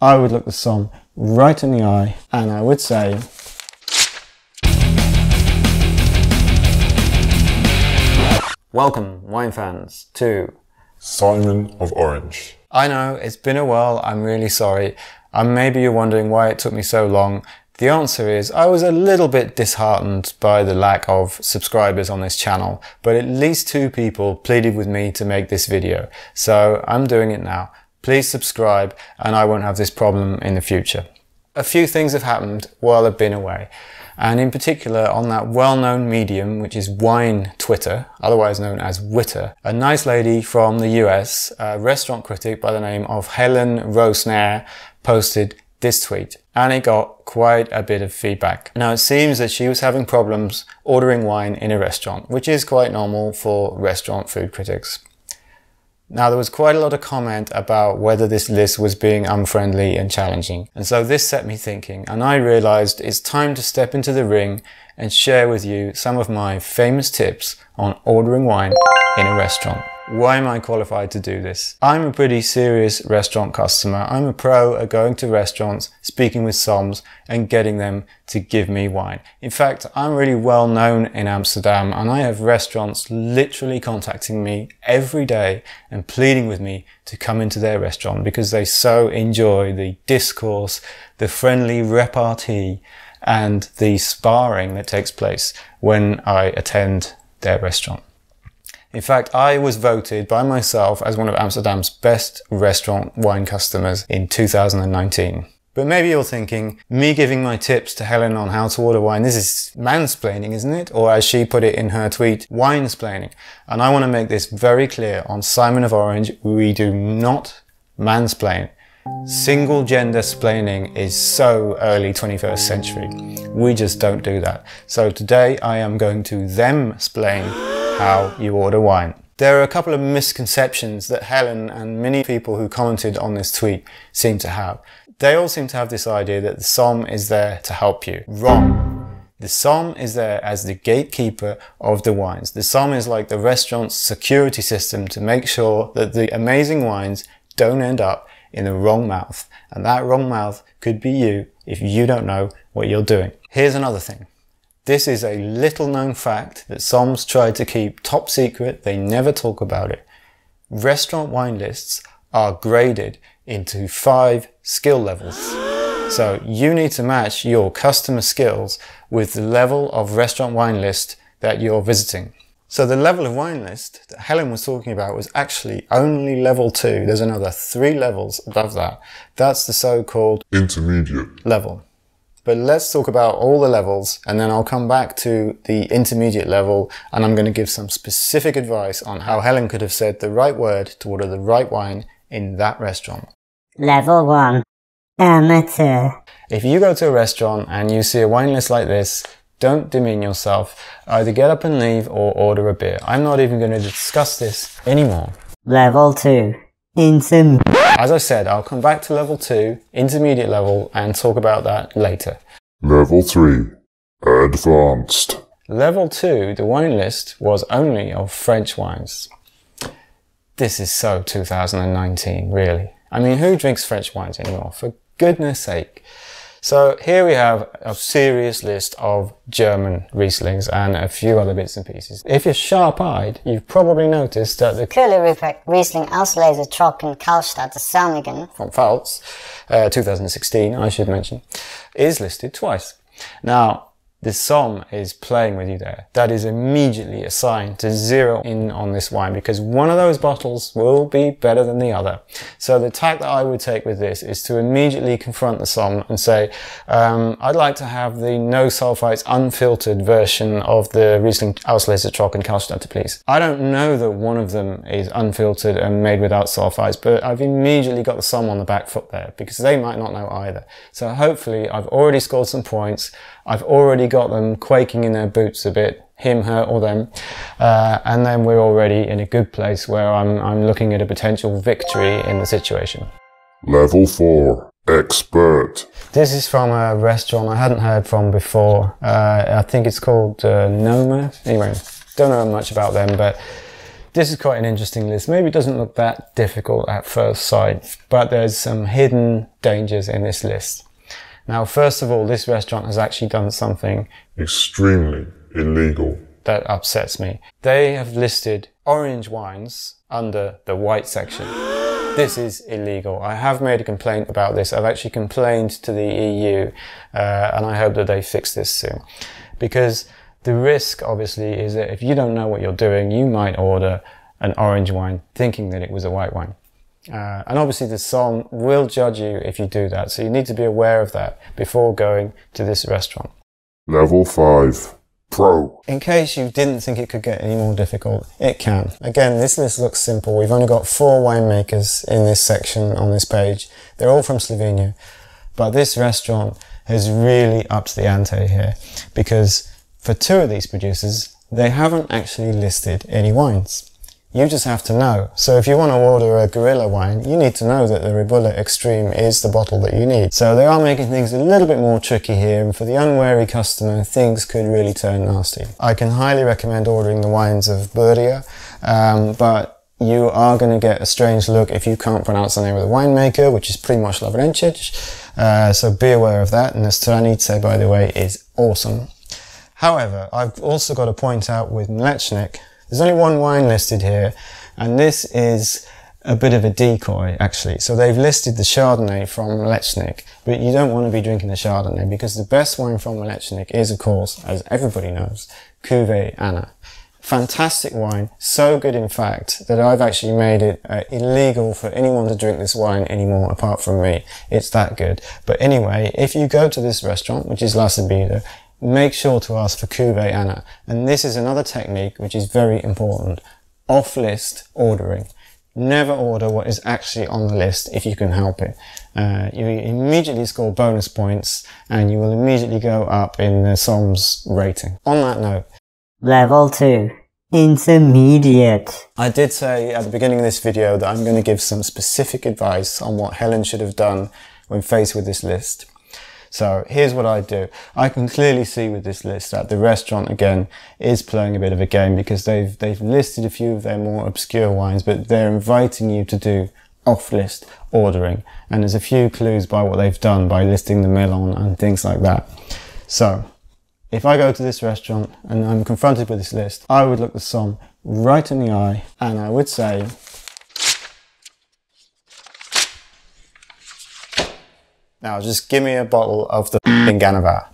I would look the somm right in the eye and I would say, welcome, wine fans, to Simon of Orange. I know, it's been a while, I'm really sorry. Maybe you're wondering why it took me so long. The answer is I was a little bit disheartened by the lack of subscribers on this channel, but at least 2 people pleaded with me to make this video. So I'm doing it now. Please subscribe and I won't have this problem in the future. A few things have happened while I've been away. And in particular on that well-known medium, which is wine Twitter, otherwise known as Witter, a nice lady from the US, a restaurant critic by the name of Helen Rosner, posted this tweet, and it got quite a bit of feedback. Now it seems that she was having problems ordering wine in a restaurant, which is quite normal for restaurant food critics. Now there was quite a lot of comment about whether this list was being unfriendly and challenging, and so this set me thinking, and I realized it's time to step into the ring and share with you some of my famous tips on ordering wine in a restaurant. Why am I qualified to do this? I'm a pretty serious restaurant customer. I'm a pro at going to restaurants, speaking with somms and getting them to give me wine. In fact, I'm really well known in Amsterdam and I have restaurants literally contacting me every day and pleading with me to come into their restaurant because they so enjoy the discourse, the friendly repartee and the sparring that takes place when I attend their restaurant. In fact, I was voted by myself as one of Amsterdam's best restaurant wine customers in 2019. But maybe you're thinking, me giving my tips to Helen on how to order wine, this is mansplaining, isn't it? Or as she put it in her tweet, winesplaining. And I want to make this very clear on Simon of Orange, we do not mansplain. Single gender splaining is so early 21st century. We just don't do that. So today I am going to them-splain how you order wine. There are a couple of misconceptions that Helen and many people who commented on this tweet seem to have. They all seem to have this idea that the somm is there to help you. Wrong. The somm is there as the gatekeeper of the wines. The somm is like the restaurant's security system to make sure that the amazing wines don't end up in the wrong mouth. And that wrong mouth could be you if you don't know what you're doing. Here's another thing. This is a little known fact that somms try to keep top secret. They never talk about it. Restaurant wine lists are graded into 5 skill levels. So you need to match your customer skills with the level of restaurant wine list that you're visiting. So the level of wine list that Helen was talking about was actually only level 2. There's another 3 levels above that. That's the so-called intermediate level. But let's talk about all the levels and then I'll come back to the intermediate level and I'm going to give some specific advice on how Helen could have said the right word to order the right wine in that restaurant. Level 1. Amateur. If you go to a restaurant and you see a wine list like this, don't demean yourself. Either get up and leave or order a beer. I'm not even going to discuss this anymore. Level 2. As I said, I'll come back to level 2, intermediate level, and talk about that later. Level 3. Advanced. Level 2, the wine list was only of French wines. This is so 2019, really. I mean, who drinks French wines anymore? For goodness sake. So here we have a serious list of German Rieslings and a few other bits and pieces. If you're sharp-eyed, you've probably noticed that the Köhler Riesling Auslese Trocken Kaltstadt Salmigen from Pfalz, 2016, I should mention, is listed twice. Now, the somm is playing with you there. That is immediately a sign to zero in on this wine because one of those bottles will be better than the other. So the tack that I would take with this is to immediately confront the somm and say, I'd like to have the no sulfites unfiltered version of the Riesling Auslese Trocken Kaltstadt, please. I don't know that one of them is unfiltered and made without sulfites, but I've immediately got the somm on the back foot there because they might not know either. So hopefully I've already scored some points. I've already got them quaking in their boots a bit, him, her, or them, and then we're already in a good place where I'm looking at a potential victory in the situation. Level 4. Expert. This is from a restaurant I hadn't heard from before. I think it's called Noma. Anyway, don't know much about them, but This is quite an interesting list. Maybe it doesn't look that difficult at first sight, but there's some hidden dangers in this list. Now, first of all, this restaurant has actually done something Extremely illegal. that upsets me. They have listed orange wines under the white section. This is illegal. I have made a complaint about this. I've actually complained to the EU, and I hope that they fix this soon. Because the risk, obviously, is that if you don't know what you're doing, you might order an orange wine thinking that it was a white wine. And obviously the somm will judge you if you do that. So you need to be aware of that before going to this restaurant. Level 5. Pro. In case you didn't think it could get any more difficult, it can. Again, this list looks simple. We've only got 4 winemakers in this section on this page. They're all from Slovenia. But this restaurant has really upped the ante here, because for 2 of these producers, they haven't actually listed any wines. You just have to know. So if you want to order a Gorilla wine, you need to know that the Ribula Extreme is the bottle that you need. So they are making things a little bit more tricky here, and for the unwary customer, things could really turn nasty. I can highly recommend ordering the wines of Buria, but you are going to get a strange look if you can't pronounce the name of the winemaker, which is Primož Lavrencic. So be aware of that. And the Stranice, by the way, is awesome. However, I've also got to point out with Mlečnik, there's only 1 wine listed here, and this is a bit of a decoy, actually. So they've listed the Chardonnay from Mlečnik, but you don't want to be drinking the Chardonnay, because the best wine from Mlečnik is, of course, as everybody knows, Cuvée Anna. Fantastic wine, so good in fact that I've actually made it illegal for anyone to drink this wine anymore apart from me. It's that good. But anyway, if you go to this restaurant, which is La Subida, make sure to ask for Cuvée Anna. And this is another technique which is very important. Off-list ordering. Never order what is actually on the list if you can help it. You immediately score bonus points, and you will immediately go up in the somm's rating. On that note, Level 2. Intermediate. I did say at the beginning of this video that I'm going to give some specific advice on what Helen should have done when faced with this list. So here's what I do. I can clearly see with this list that the restaurant, again, is playing a bit of a game, because they've listed a few of their more obscure wines, but they're inviting you to do off-list ordering. And there's a few clues by what they've done by listing the Melon and things like that. So if I go to this restaurant and I'm confronted with this list, I would look the somm right in the eye, and I would say, now just give me a bottle of the Ganavar.